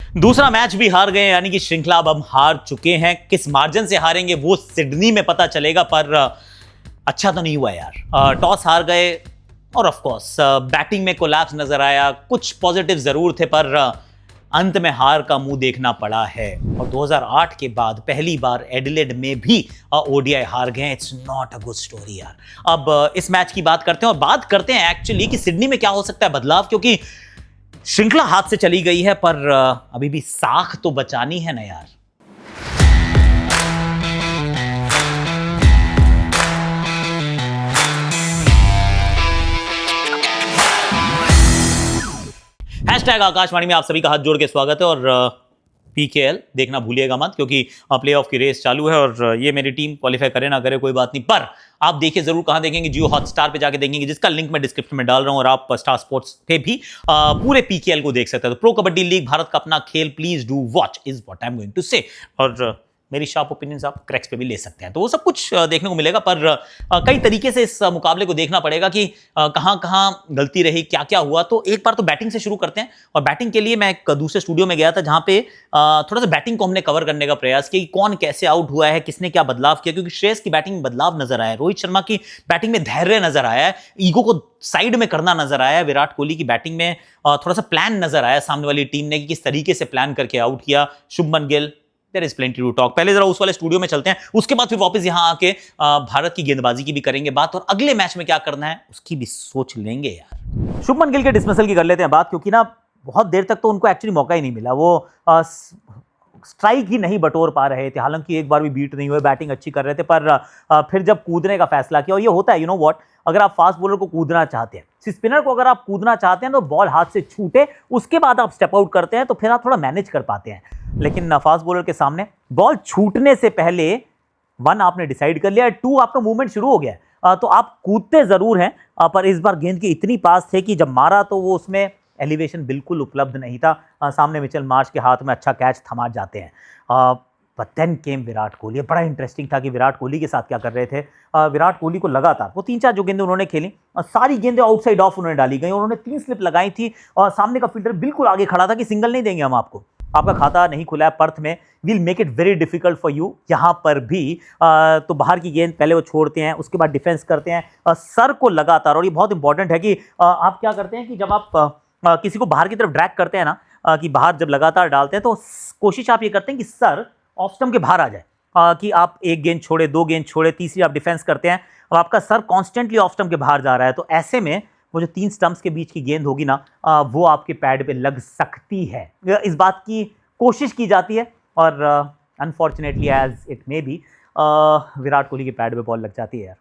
दूसरा मैच भी हार गए, यानी कि श्रृंखला अब हम हार चुके हैं। किस मार्जिन से हारेंगे वो सिडनी में पता चलेगा, पर अच्छा तो नहीं हुआ यार। टॉस हार गए और ऑफ कोर्स बैटिंग में कोलैप्स नजर आया। कुछ पॉजिटिव जरूर थे, पर अंत में हार का मुंह देखना पड़ा है। और 2008 के बाद पहली बार एडिलेड में भी ओडीआई हार गए। It's not a good story यार। अब इस मैच की बात करते हैं, और बात करते हैं एक्चुअली कि सिडनी में क्या हो सकता है बदलाव, क्योंकि श्रृंखला हाथ से चली गई है, पर अभी भी साख तो बचानी है ना यार। हैशटैग आकाशवाणी में आप सभी का हाथ जोड़ के स्वागत है। और पीकेएल देखना भूलिएगा मत, क्योंकि प्लेऑफ की रेस चालू है और ये मेरी टीम क्वालिफाई करे ना करे कोई बात नहीं, पर आप देखिए जरूर। कहां देखेंगे? जियो हॉटस्टार पे जाके देखेंगे, जिसका लिंक मैं डिस्क्रिप्शन में डाल रहा हूं। और आप स्टार स्पोर्ट्स पे भी पूरे पीकेएल को देख सकते हैं। तो प्रो कबड्डी लीग भारत का अपना खेल, please do watch is what I am going to say. और मेरी शार्प ओपिनियंस आप क्रैक्स पे भी ले सकते हैं, तो वो सब कुछ देखने को मिलेगा। पर कई तरीके से इस मुकाबले को देखना पड़ेगा कि कहां कहां गलती रही, क्या क्या हुआ। तो एक बार तो बैटिंग से शुरू करते हैं। और बैटिंग के लिए मैं एक दूसरे स्टूडियो में गया था, जहां पे थोड़ा सा बैटिंग को हमने कवर करने का प्रयास किया कि कौन कैसे आउट हुआ है, किसने क्या बदलाव किया। क्योंकि श्रेयस की बैटिंग में बदलाव नजर आया है, रोहित शर्मा की बैटिंग में धैर्य नजर आया है, ईगो को साइड में करना नजर आया है, विराट कोहली की बैटिंग में थोड़ा सा प्लान नजर आया सामने वाली टीम ने कि किस तरीके से प्लान करके आउट किया। Shubman Gill, there is plenty to talk. पहले जरा उस वाले स्टूडियो में चलते हैं, उसके बाद फिर वापस यहां आके भारत की गेंदबाजी की भी करेंगे बात, और अगले मैच में क्या करना है उसकी भी सोच लेंगे यार। शुभमन गिल के डिसमिसल की कर लेते हैं बात, क्योंकि ना बहुत देर तक तो उनको एक्चुअली मौका ही नहीं मिला। वो स्ट्राइक ही नहीं बटोर पा रहे थे, हालांकि एक बार भी बीट नहीं हुए, बैटिंग अच्छी कर रहे थे। पर फिर जब कूदने का फैसला किया, और ये होता है, यू नो व्हाट, अगर आप फास्ट बॉलर को कूदना चाहते हैं, स्पिनर को अगर आप कूदना चाहते हैं, तो बॉल हाथ से छूटे उसके बाद आप स्टेप आउट करते हैं, तो फिर आप थोड़ा मैनेज कर पाते हैं। लेकिन फास्ट बॉलर के सामने बॉल छूटने से पहले 1 आपने डिसाइड कर लिया, 2 आपका मूवमेंट शुरू हो गया। तो आप कूदते जरूर हैं, पर इस बार गेंद के इतनी पास थे कि जब मारा तो वो उसमें एलिवेशन बिल्कुल उपलब्ध नहीं था। सामने मिचेल मार्श के हाथ में अच्छा कैच थमा जाते हैं। But then came Virat Kohli. बड़ा इंटरेस्टिंग था कि विराट कोहली के साथ क्या कर रहे थे। विराट कोहली को लगातार वो 3-4 जो गेंदें उन्होंने खेली, सारी गेंदें आउटसाइड ऑफ उन्होंने डाली गई। उन्होंने 3 स्लिप लगाई थी और सामने का फील्डर बिल्कुल आगे खड़ा था कि सिंगल नहीं देंगे हम आपको, आपका खाता नहीं खुला है पर्थ में, will make it very difficult for you. यहाँ पर भी तो बाहर की गेंद पहले वो छोड़ते हैं, उसके बाद डिफेंस करते हैं सर को लगातार। और ये बहुत इंपॉर्टेंट है कि आप क्या करते हैं कि जब आप किसी को बाहर की तरफ ड्रैग करते हैं ना, कि बाहर जब लगातार डालते हैं, तो कोशिश आप ये करते हैं कि सर ऑफ स्टंप के बाहर आ जाए, कि आप 1 गेंद छोड़े, 2 गेंद छोड़े, तीसरी आप डिफेंस करते हैं और आपका सर कॉन्स्टेंटली ऑफ स्टंप के बाहर जा रहा है। तो ऐसे में वो जो 3 स्टंप्स के बीच की गेंद होगी ना, वो आपके पैड पे लग सकती है। इस बात की कोशिश की जाती है, और unfortunately as it may be, Virat Kohli के पैड पे बॉल लग जाती है यार।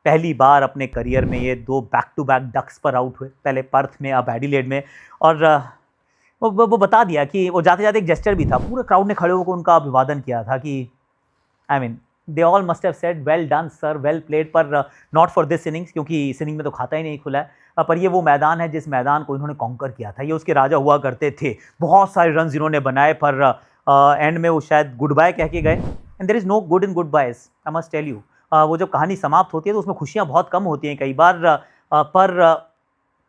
पहली बार अपने करियर में ये 2 बैक टू बैक डक्स पर आउट हुए, पहले पर्थ में, अब एडिलेड में। और वो बता दिया कि वो जाते जाते एक जेस्चर भी था, पूरे क्राउड ने खड़े होकर उनका अभिवादन किया था कि I mean they all must have said well done sir, well played, पर नॉट फॉर दिस इनिंग्स, क्योंकि इस इनिंग में तो खाता ही नहीं खुला है। पर ये वो मैदान है जिस मैदान को इन्होंने कॉन्कर किया था, ये उसके राजा हुआ करते थे। बहुत सारे रन इन्होंने बनाए, पर एंड में वो शायद गुड बाय कह के गए। And there is no good in goodbyes, I must tell you. वो जब कहानी समाप्त होती है तो उसमें खुशियाँ बहुत कम होती हैं कई बार। पर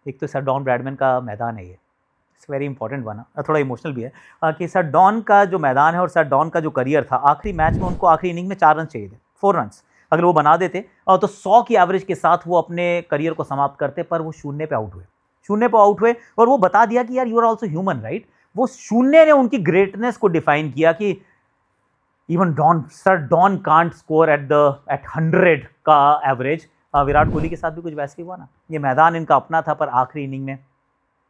एक तो सर डॉन ब्रैडमैन का मैदान है ये, इट्स वेरी इंपॉर्टेंट बना, थोड़ा इमोशनल भी है कि सर डॉन का जो मैदान है और सर डॉन का जो करियर था, आखिरी मैच में उनको आखिरी इनिंग में 4 रन चाहिए थे, 4 रन्स अगर वो बना देते तो 100 की एवरेज के साथ वो अपने करियर को समाप्त करते। पर वो 0 पे आउट हुए, 0 पे आउट हुए, और वो बता दिया कि यार you are also human, right. वो 0 ने उनकी ग्रेटनेस को डिफाइन किया कि even sir Don can't score at 100 का एवरेज। विराट कोहली के साथ भी कुछ वैसे ही हुआ ना, ये मैदान इनका अपना था, पर आखिरी इनिंग में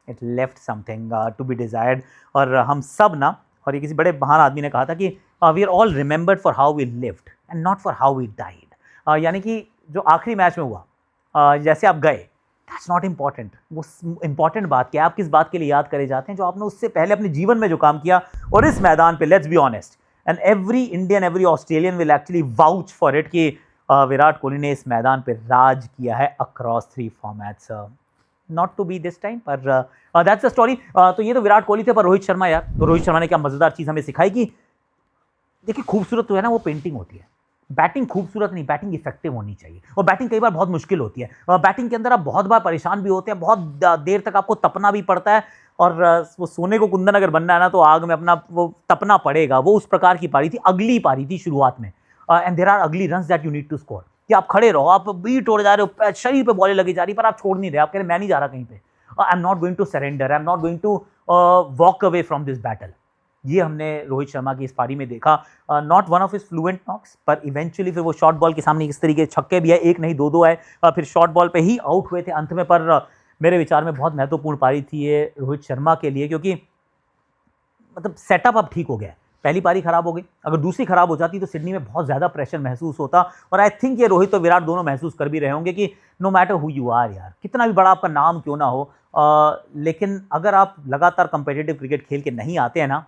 it left something to be desired. और हम सब ना, और ये किसी बड़े महान आदमी ने कहा था कि we are all remembered for how we lived and not for how we died. यानी कि जो आखिरी मैच में हुआ, जैसे आप गए, दैट्स नॉट इम्पॉर्टेंट। वो इंपॉर्टेंट बात क्या है, आप किस बात के लिए याद करे जाते हैं, जो आपने उससे पहले अपने जीवन में जो काम किया। और इस मैदान पे let's be honest, and every Indian, every Australian will actually vouch for it, कि विराट कोहली ने इस मैदान पे राज किया है across 3 formats. Not to be this time, पर दैट्स द स्टोरी। तो ये तो विराट कोहली थे, पर रोहित शर्मा यार, तो रोहित शर्मा ने क्या मजेदार चीज़ हमें सिखाई कि देखिए खूबसूरत तो है ना वो पेंटिंग होती है, बैटिंग खूबसूरत नहीं, बैटिंग इफेक्टिव होनी चाहिए। और बैटिंग कई बार बहुत मुश्किल होती है, बैटिंग के अंदर आप बहुत बार परेशान भी होते हैं, बहुत देर तक आपको तपना भी पड़ता है, और वो सोने को कुंदन अगर बनना है ना तो आग में अपना वो तपना पड़ेगा। वो उस प्रकार की पारी थी, अगली पारी थी शुरुआत में। And there are ugly runs that you need to score, कि आप खड़े रहो, आप बीट तोड़ जा रहे हो, शरीर पे बॉलें लगी जा रही, पर आप छोड़ नहीं रहे, आप कह रहे मैं नहीं जा रहा कहीं पे, I am not going to surrender, I am not going to walk away from this battle. ये हमने रोहित शर्मा की इस पारी में देखा। Not one of his fluent knocks, पर इवेंचुअली फिर वो शॉर्ट बॉल के सामने इस तरीके छक्के भी है, एक नहीं दो दो आए, फिर शॉर्ट बॉल पे ही आउट हुए थे अंत में। पर मेरे विचार में बहुत महत्वपूर्ण पारी थी ये रोहित शर्मा के लिए, क्योंकि मतलब सेटअप अब ठीक हो गया है। पहली पारी खराब हो गई, अगर दूसरी खराब हो जाती तो सिडनी में बहुत ज़्यादा प्रेशर महसूस होता, और आई थिंक ये रोहित और विराट दोनों महसूस कर भी रहे होंगे कि no matter who you are यार, कितना भी बड़ा आपका नाम क्यों ना हो, लेकिन अगर आप लगातार कंपेटिटिव क्रिकेट खेल के नहीं आते हैं ना,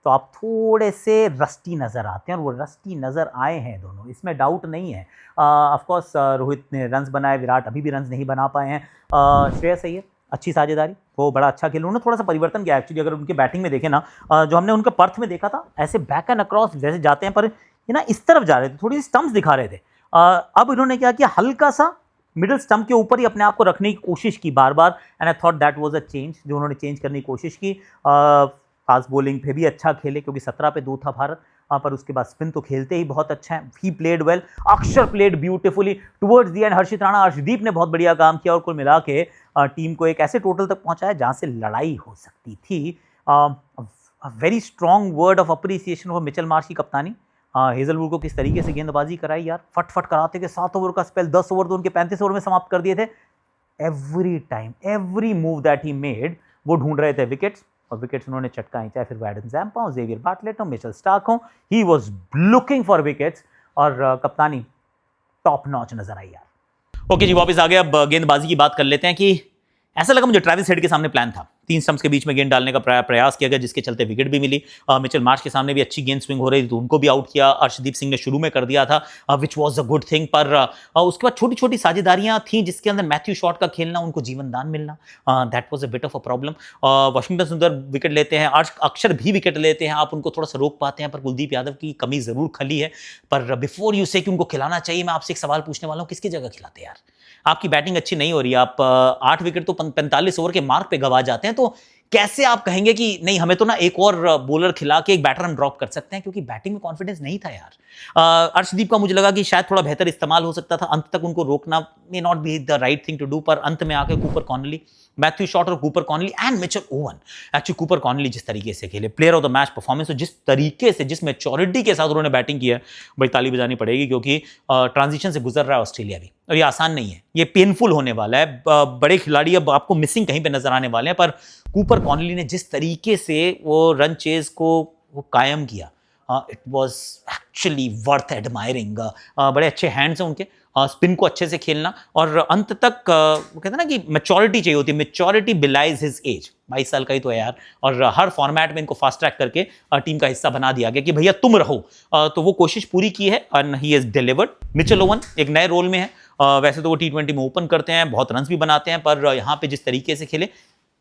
तो आप थोड़े से रस्टी नज़र आते हैं, और वो रस्टी नज़र आए हैं दोनों, इसमें डाउट नहीं है। ऑफकोर्स रोहित ने रन्स बनाए, विराट अभी भी रन्स नहीं बना पाए हैं। श्रेयस अय्यर अच्छी साझेदारी, वो बड़ा अच्छा खेल, उन्होंने थोड़ा सा परिवर्तन किया एक्चुअली। अगर उनके बैटिंग में देखें ना, जो हमने उनके पर्थ में देखा था, ऐसे बैक एंड अक्रॉस जैसे जाते हैं, पर ये ना इस तरफ जा रहे थे, थोड़ी सी स्टम्प्स दिखा रहे थे। अब इन्होंने क्या किया, हल्का सा मिडिल स्टंप के ऊपर ही अपने आप को रखने की कोशिश की बार बार, and I thought that was a change, जो उन्होंने चेंज करने की कोशिश की। फास्ट बॉलिंग पे भी अच्छा खेले, क्योंकि 17 पे 2 था भारत, पर उसके बाद स्पिन तो खेलते ही बहुत अच्छा है। He played well, Axar played beautifully towards the end, Harshit Rana, Arshdeep ने बहुत बढ़िया काम किया, और कुल मिला के टीम को एक ऐसे टोटल तक पहुंचाया जहां से लड़ाई हो सकती थी। Very strong word of appreciation for Mitchell Marsh की कप्तानी। हेजलवुड को किस तरीके से गेंदबाजी कराई यार, फट कराते के 7 ओवर का स्पेल 10 ओवर तो उनके 35 ओवर में समाप्त कर दिए थे। Every time every move that he made, वो ढूंढ रहे थे विकेट्स, और विकेट्स उन्होंने चटकाई, चाहे फिर एडम ज़ैम्पा हो, जेवियर बार्टलेट हो, मिचेल स्टार्क हो, he was looking for wickets, और कप्तानी टॉप नॉच नजर आई यार। ओके जी, वापस आ गए। अब गेंदबाजी की बात कर लेते हैं कि ऐसा लगा मुझे ट्रेविस हेड के सामने प्लान था, 3 स्टंप्स के बीच में गेंद डालने का प्रयास किया गया, जिसके चलते विकेट भी मिली। मिचेल मार्श के सामने भी अच्छी गेंद स्विंग हो रही थी, तो उनको भी आउट किया। अर्शदीप सिंह ने शुरू में कर दिया था, which was a good thing, पर उसके बाद छोटी छोटी साझेदारियां थी, जिसके अंदर मैथ्यू शॉट का खेलना, उनको जीवन दान मिलना, that was a bit of a problem. Washington सुंदर विकेट लेते हैं, अक्षर भी विकेट लेते हैं, आप उनको थोड़ा सा रोक पाते हैं, पर कुलदीप यादव की कमी जरूर खली है। पर बिफोर यू से कि उनको खिलाना चाहिए, मैं आपसे एक सवाल पूछने वाला हूँ, किसकी जगह खिलाते यार? आपकी बैटिंग अच्छी नहीं हो रही, आप 8 विकेट तो 45 ओवर के मार्क पे गवा जाते हैं, तो कैसे आप कहेंगे कि नहीं, हमें तो ना एक और बॉलर खिला के एक बैटर हम ड्रॉप कर सकते हैं, क्योंकि बैटिंग में कॉन्फिडेंस नहीं था यार। अर्शदीप का मुझे लगा कि शायद थोड़ा बेहतर इस्तेमाल हो सकता था, अंत तक उनको रोकना may not be the right thing to do, पर अंत में आके कूपर कॉनली, मैथ्यू शॉट और Cooper Connolly and Mitchell Owen, actually Cooper Connolly जिस तरीके से खेले, player of the match performance, जिस तरीके से, जिस मैच्योरिटी के साथ उन्होंने बैटिंग की है, भाई ताली बजानी पड़ेगी, क्योंकि ट्रांजिशन से गुजर रहा है ऑस्ट्रेलिया भी, और ये आसान नहीं है, ये पेनफुल होने वाला है। बड़े खिलाड़ी अब आपको मिसिंग कहीं पे नजर आने वाले हैं, पर कूपर कॉनली ने जिस तरीके से वो रन चेज को वो कायम किया, it was actually worth admiring. बड़े अच्छे हैंड्स हैं उनके, स्पिन को अच्छे से खेलना, और अंत तक वो कहते हैं ना कि मैच्योरिटी चाहिए होती है, मैच्योरिटी बिलाइज हिज एज, 22 साल का ही तो है यार, और हर फॉर्मेट में इनको फास्ट ट्रैक करके टीम का हिस्सा बना दिया गया कि भैया तुम रहो, तो वो कोशिश पूरी की है, and he has delivered. Mitchell oven एक नए रोल में है, वैसे तो वो T20 में ओपन करते हैं, बहुत रन्स भी बनाते हैं, पर यहाँ पे जिस तरीके से खेले,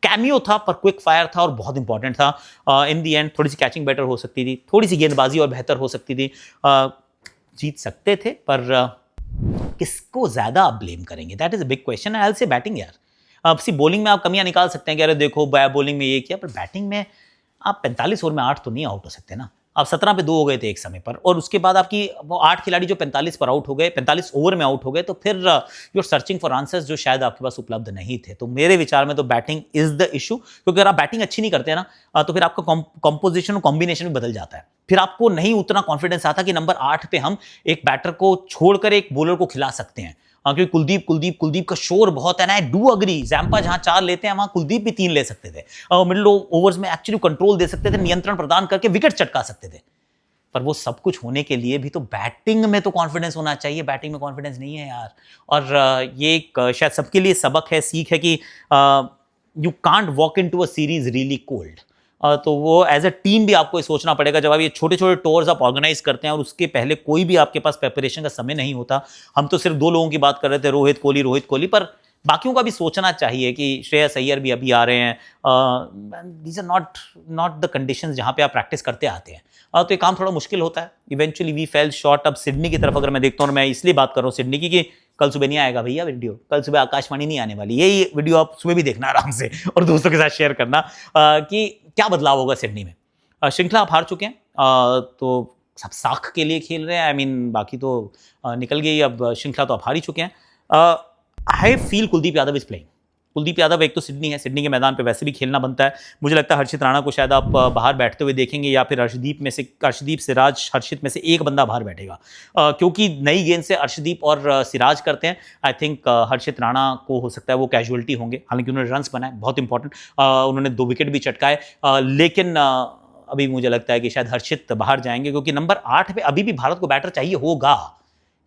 कैमियो था पर क्विक फायर था और बहुत इंपॉर्टेंट था। इन दी एंड थोड़ी सी कैचिंग बेटर हो सकती थी, थोड़ी सी गेंदबाजी और बेहतर हो सकती थी, जीत सकते थे, पर किसको ज्यादा आप ब्लेम करेंगे? That is a big question. I will say batting यार, अब सी बॉलिंग में आप कमियां निकाल सकते हैं कि अरे देखो बॉलिंग में ये किया, पर बैटिंग में आप 45 ओवर में 8 तो नहीं आउट हो सकते ना। आप 17 पे 2 हो गए थे एक समय पर, और उसके बाद आपकी वो 8 खिलाड़ी जो 45 पर आउट हो गए, 45 ओवर में आउट हो गए, तो फिर you are searching for answers जो शायद आपके पास उपलब्ध नहीं थे। तो मेरे विचार में तो बैटिंग इज द इशू, क्योंकि अगर आप बैटिंग अच्छी नहीं करते ना, तो फिर आपका कंपोजिशन और कॉम्बिनेशन भी बदल जाता है, फिर आपको नहीं उतना कॉन्फिडेंस आता कि नंबर 8 पे हम एक बैटर को छोड़कर एक बॉलर को खिला सकते हैं, क्योंकि कुलदीप का शोर बहुत है ना। आई डू अग्री, ज़ैम्पा जहां 4 लेते हैं वहां कुलदीप भी 3 ले सकते थे, मिडिल ओवर्स में एक्चुअली कंट्रोल दे सकते थे, नियंत्रण प्रदान करके विकेट चटका सकते थे, पर वो सब कुछ होने के लिए भी तो बैटिंग में तो कॉन्फिडेंस होना चाहिए। बैटिंग में कॉन्फिडेंस नहीं है यार, और ये एक शायद सबके लिए सबक है, सीख है कि you can't walk into a series really cold. तो वो एज अ टीम भी आपको सोचना पड़ेगा, जब आप ये छोटे छोटे टूर्स आप ऑर्गेनाइज करते हैं और उसके पहले कोई भी आपके पास प्रिपरेशन का समय नहीं होता। हम तो सिर्फ 2 लोगों की बात कर रहे थे, रोहित कोहली, पर बाकियों का भी सोचना चाहिए कि श्रेयस अय्यर भी अभी आ रहे हैं, these are not the conditions जहां पे आप प्रैक्टिस करते आते हैं, तो ये काम थोड़ा मुश्किल होता है। Eventually we fell short. अब सिडनी की तरफ अगर मैं देखता हूँ, मैं इसलिए बात कर रहा हूँ सिडनी की कि कल सुबह नहीं आएगा भैया वीडियो, कल सुबह आकाशवाणी नहीं आने वाली, यही वीडियो आप सुबह भी देखना आराम से और दोस्तों के साथ शेयर करना कि क्या बदलाव होगा सिडनी में। श्रृंखला आप हार चुके हैं, तो सब साख के लिए खेल रहे हैं, आई मीन बाकी तो निकल गई, अब श्रृंखला तो आप हार ही चुके हैं। I feel Kuldeep Yadav is playing. Kuldeep Yadav एक तो सिडनी है, सिडनी के मैदान पे वैसे भी खेलना बनता है। मुझे लगता है हर्षित राणा को शायद आप बाहर बैठते हुए देखेंगे, या फिर अर्शदीप सिराज हर्षित में से एक बंदा बाहर बैठेगा, क्योंकि नई गेंद से अर्शदीप और सिराज करते हैं। आई थिंक हर्षित राणा को हो सकता है वो कैजुअलिटी होंगे, हालांकि उन्होंने रन्स बनाए बहुत इंपॉर्टेंट, उन्होंने 2 विकेट भी चटकाए, लेकिन अभी मुझे लगता है कि शायद हर्षित बाहर जाएंगे, क्योंकि नंबर 8 पे अभी भी भारत को बैटर चाहिए होगा,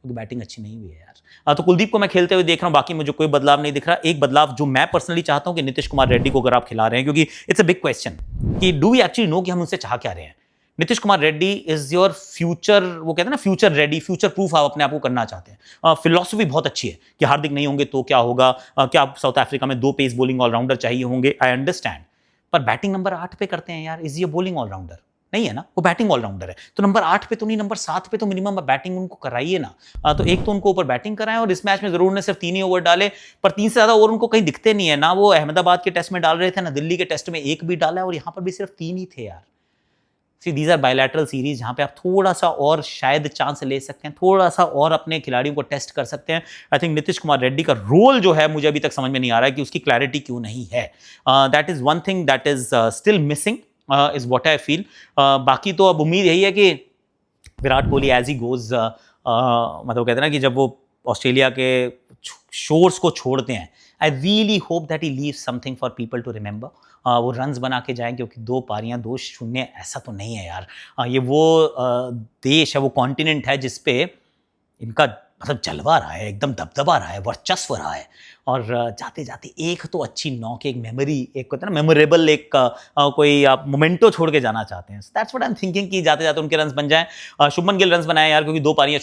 क्योंकि बैटिंग अच्छी नहीं हुई है यार। तो कुलदीप को मैं खेलते हुए देख रहा हूं, बाकी मुझे कोई बदलाव नहीं दिख रहा। एक बदलाव जो मैं पर्सनली चाहता हूं कि नीतीश कुमार रेड्डी को अगर आप खिला रहे हैं, क्योंकि इट्स अ बिग क्वेश्चन कि डू वी एक्चुअली नो कि हम उनसे चाह क्या रहे हैं। Nitish Kumar Reddy is your future, वो कहते हैं ना फ्यूचर रेडी, फ्यूचर प्रूफ आप अपने आप को करना चाहते हैं। फिलॉसफी बहुत अच्छी है कि हार्दिक नहीं होंगे तो क्या होगा, क्या आप साउथ अफ्रीका में 2 पेस बॉलिंग ऑलराउंडर चाहिए होंगे, आई अंडरस्टैंड, पर बैटिंग नंबर 8 पे करते हैं यार, इज ये बॉलिंग ऑलराउंडर नहीं है ना, वो बैटिंग ऑलराउंडर है, तो नंबर 8 पे तो नहीं, नंबर 7 पे तो मिनिमम बैटिंग उनको कराइए ना। तो एक तो उनको ऊपर बैटिंग कराएं, और इस मैच में जरूर ने सिर्फ 3 ही ओवर डाले, पर 3 से ज्यादा ओवर उनको कहीं दिखते नहीं है ना। वो अहमदाबाद के टेस्ट में डाल रहे थे ना, दिल्ली के टेस्ट में 1 भी डाला है, और यहां पर भी सिर्फ 3 ही थे यार। See these are bilateral series जहां पे आप थोड़ा सा और शायद चांस ले सकते हैं, थोड़ा सा और अपने खिलाड़ियों को टेस्ट कर सकते हैं। आई थिंक नीतीश कुमार रेड्डी का रोल जो है मुझे अभी तक समझ में नहीं आ रहा है कि उसकी क्लैरिटी क्यों नहीं है। That is one thing that is still missing, is what I feel. बाकी तो अब उम्मीद यही है कि Virat Kohli as he goes, मतलब कहते हैं ना कि जब वो ऑस्ट्रेलिया के शोर्स को छोड़ते हैं, I really hope that he leave something for people to remember. वो रन्स बना के जाएं, क्योंकि 2 पारियां 2-0 ऐसा तो नहीं है यार। ये वो देश है, वो कॉन्टिनेंट है जिसपे इनका मतलब जलवा रहा है, एकदम दबदबा रहा है, वर्चस्व रहा है, और जाते जाते एक तो अच्छी नॉक, एक मेमोरी, एक कहते हैं ना मेमोरेबल, एक कोई आप मोमेंटो छोड़ के जाना चाहते हैं। That's what I am thinking कि जाते जाते उनके रन्स बन जाएं। शुभमन गिल रन्स बनाए यार, क्योंकि 2 पारियां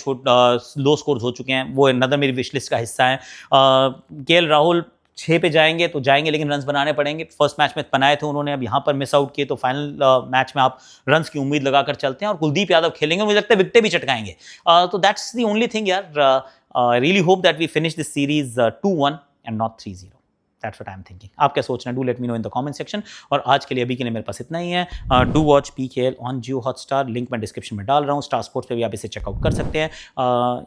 लो स्कोर्स हो चुके हैं, वो अनदर मेरी विश लिस्ट का हिस्सा है। केएल राहुल 6 पे जाएंगे तो जाएंगे, लेकिन रन्स बनाने पड़ेंगे। फर्स्ट मैच में बनाए थे उन्होंने, अब यहाँ पर मिस आउट किए, तो फाइनल मैच में आप रन्स की उम्मीद लगाकर चलते हैं, और कुलदीप यादव खेलेंगे, मुझे लगता है विकेटें भी चटकाएंगे। तो दैट्स द ओनली थिंग यार। I really hope that we finish this series 2-1 and not 3-0। That's what I am thinking. आप क्या सोच रहे हैं? Do let me know in the comment section. और आज के लिए अभी के लिए मेरे पास इतना ही है। Do watch PKL on Jio Hotstar, link मैं डिस्क्रिप्शन में डाल रहा हूँ। स्टार स्पोर्ट्स पे भी आप इसे चेकआउट कर सकते हैं।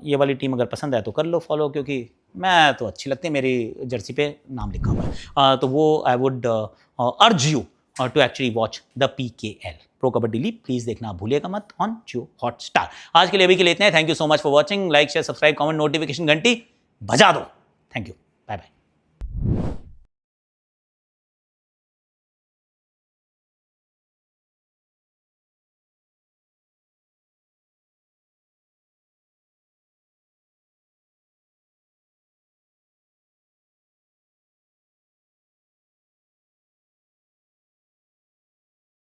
ये वाली टीम अगर पसंद है तो कर लो फॉलो, क्योंकि मैं तो अच्छी लगती है, मेरी जर्सी पे नाम लिखा हुआ है, तो वो I would urge you to actually watch the PKL pro kabaddi league. Please देखना भूलिएगा मत ऑन जियो हॉटस्टार। आज के लिए अभी के लिए इतना है। Thank you so much for watching. Like share subscribe comment, notification घंटी बजा दो। Thank you, bye bye.